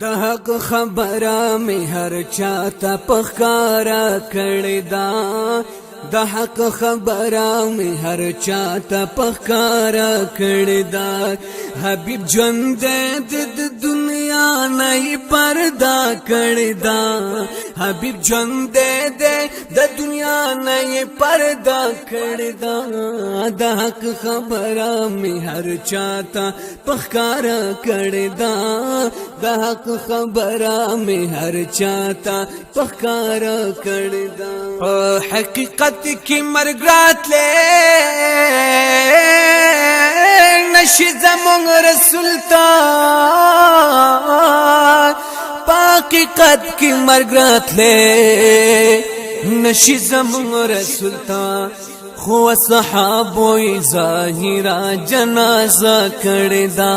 د حق خبره می هر چاته پخکارا کړی دا د حق خبره می هر چاته پخکارا کړی دا حبیب ژوند د دنیا نه پردا کړی دا حبیب ژوند د دنیا نه پردا کړی دا د حق خبره می هر چاته پخکارا کړی دا د حق خبره می هر چاته پخکارا کړی دا حقیقت کی مرګ راتلې نشي زمون رسول تا حقیقت کی مرګ راتلې نشي زمون رسول تا خو صحابوی ظاهرا جنازه کړی دا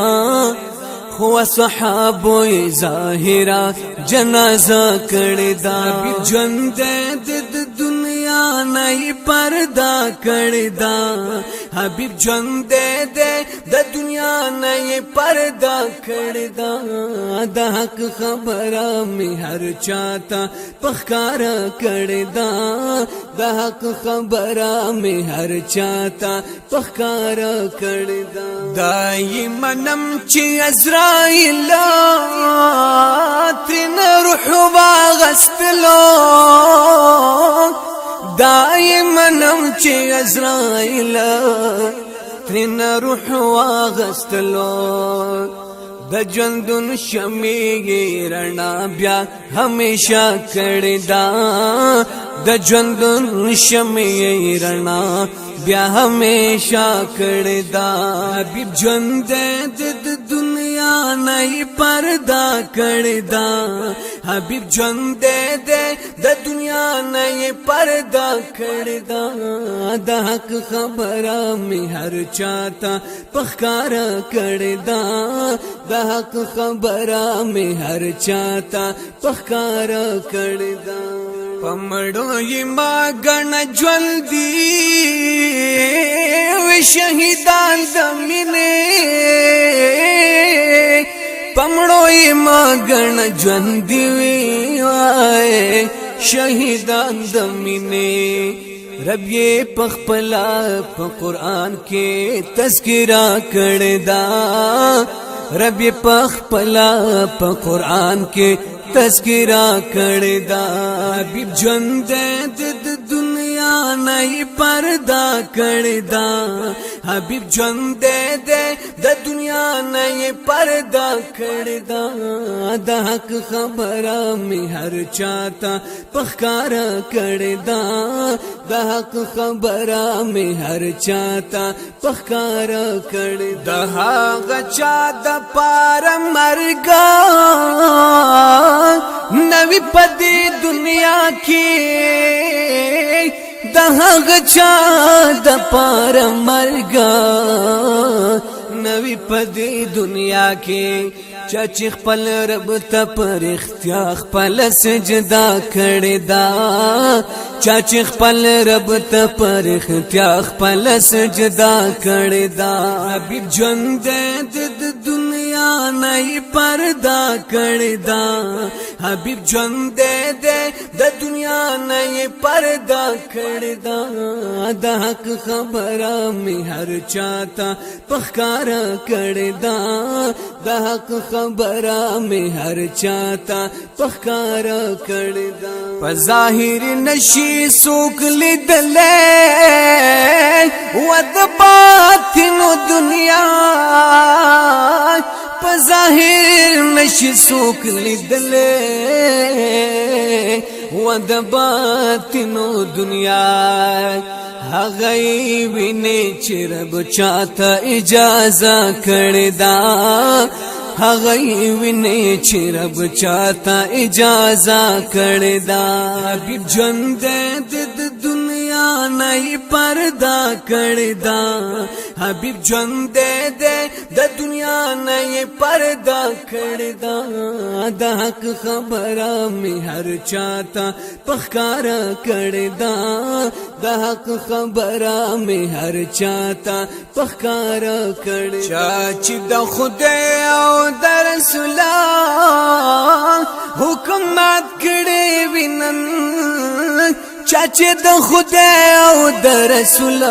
خو صحابوی ظاهرا جنازه کړی دا ژوند د دنیا نه پردا کړی دا حبیب ژوند د دنیا نه پردا کړی دا د حق خبره می هر چاته پخکارا کړی دا د حق خبره می هر چاته پخکارا کړی دا دایمنم چې عزرائیل تن روح واغستلو دایمنم چې عزرائیل تن روح واغستلو د ژوندون شمیږي رڼا بیا همیشه کړی دا د ژوندون شمیږي رڼا بیا همیشه کړی دا حبیب ژوند د دنیا نه پردا کړی دا حبیب ژوند د دنیا نه پردا کړی دا د حق خبره می هر چاته پخکارا کړی دا د حق خبره می هر چاته پخکارا کړی دا پمړو ی ما غن ژوندۍ و شهیدان د مینې پمړو ی ما غن ژوندۍ وای شهیدان د مینې رب یې پخپلا په قران کې تذکرہ کړی دا رب یې پخپلا په قران کې تذکرہ کړی دا حبیب ژوند د دنیا نه پردا کړی دا حبیب ژوند د دنیا نه پردا کړی دا د حق خبره می هر چاته پخکارا کړی دا د حق خبره می هر چاته پخکارا کړی دا هغه چا د پار مرګ نوی پدی دنیا کی د هغه چا د پار مرګ نوی پدی دنیا کی چاچی خپل رب ته پر اختیار خپل سجدا کړی دا چاچی خپل رب ته پر اختیار خپل سجدا کړی دا حبیب ژوند د دنیا نه پردا کړی دا حبیب ژوند د دنیا نه پردا کړی دا د حق خبره می هر چاته پخکارا کړی دا د حق خبره می هر چاته پخکارا کړی دا په ظاهر نشي سوک لیدلې و د باطن دنیا په ظاهر نشي سوک لیدلې و د باطن دنیا هغه ویني چې رب چاته اجازه کړی دا هغه ویني چې رب چاته اجازه کړی دا حبیب ژوند د دنیا نه پردا کړی دا حبیب ژوند د دنیا نه پردا کړی دا د حق خبره می هر چاته پخکارا کړی دا د حق خبره می هر چاته پخکارا کړی چا چې د خدای او د رسول مات کړي وینن چاچه د خدای او د رسول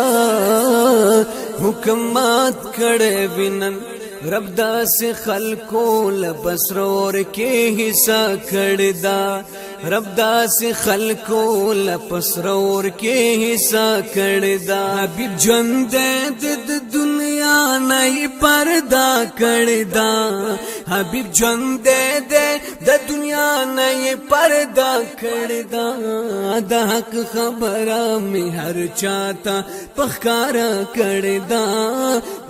حکم مات کړي وینن رب داس خلقو لبسرور کې حصہ کړي دا رب داس خلقو لبسرور کې حصہ کړي دا حبیب ژوند د دنیا نه پردا کړي دا حبیب ژوند د دنیا نه پردا کړي دا د حق خبره می هر چاته پخکارا کړي دا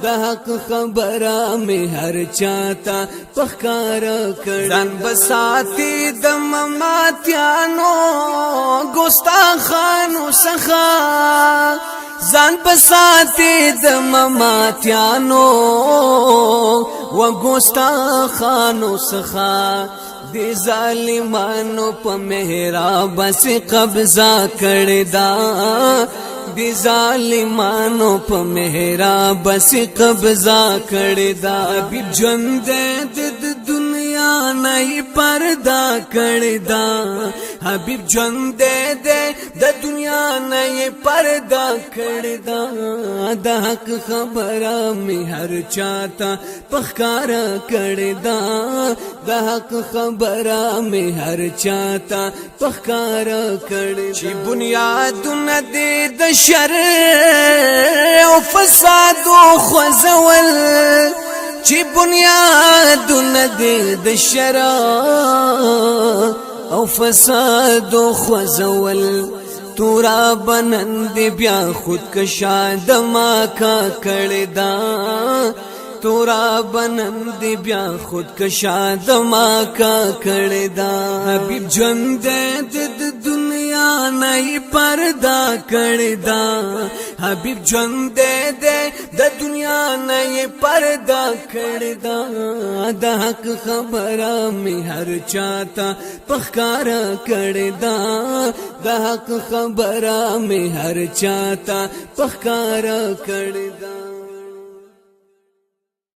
د حق خبره می هر چاته پخکارا کړي ځان بساتی د مماتیانو ګستاخانو څخه ځان بساتی د مماتیانو و ګستاخانو څخه دی ظالمانو په محراب سے قبضہ کړی دا دی ظالمانو په محراب سے قبضہ کړی دا حبیب ژوند د دنیا نه پردا کړی دا حبیب ژوند د دنیا نه پردا کړی دا د حق خبره می هر چاته پخکارا کړی دا د حق خبره می هر چاته پخکارا کړی چې بنیادونه د شر او فساد او خوځول چې بنیادونه د شر او فساد او خوځول تورا بنند بیا خود کشا دما کا کړی دا تورا بنند بیا خود کشا دما کا کړی دا حبیب ژوند د دنیا نه پردا کړی دا حبیب ژوند د دنیا نه پردا کړی دا د حق خبره می هر چاته پخکارا کړی دا د حق خبره می هر چاته پخکارا کړی دا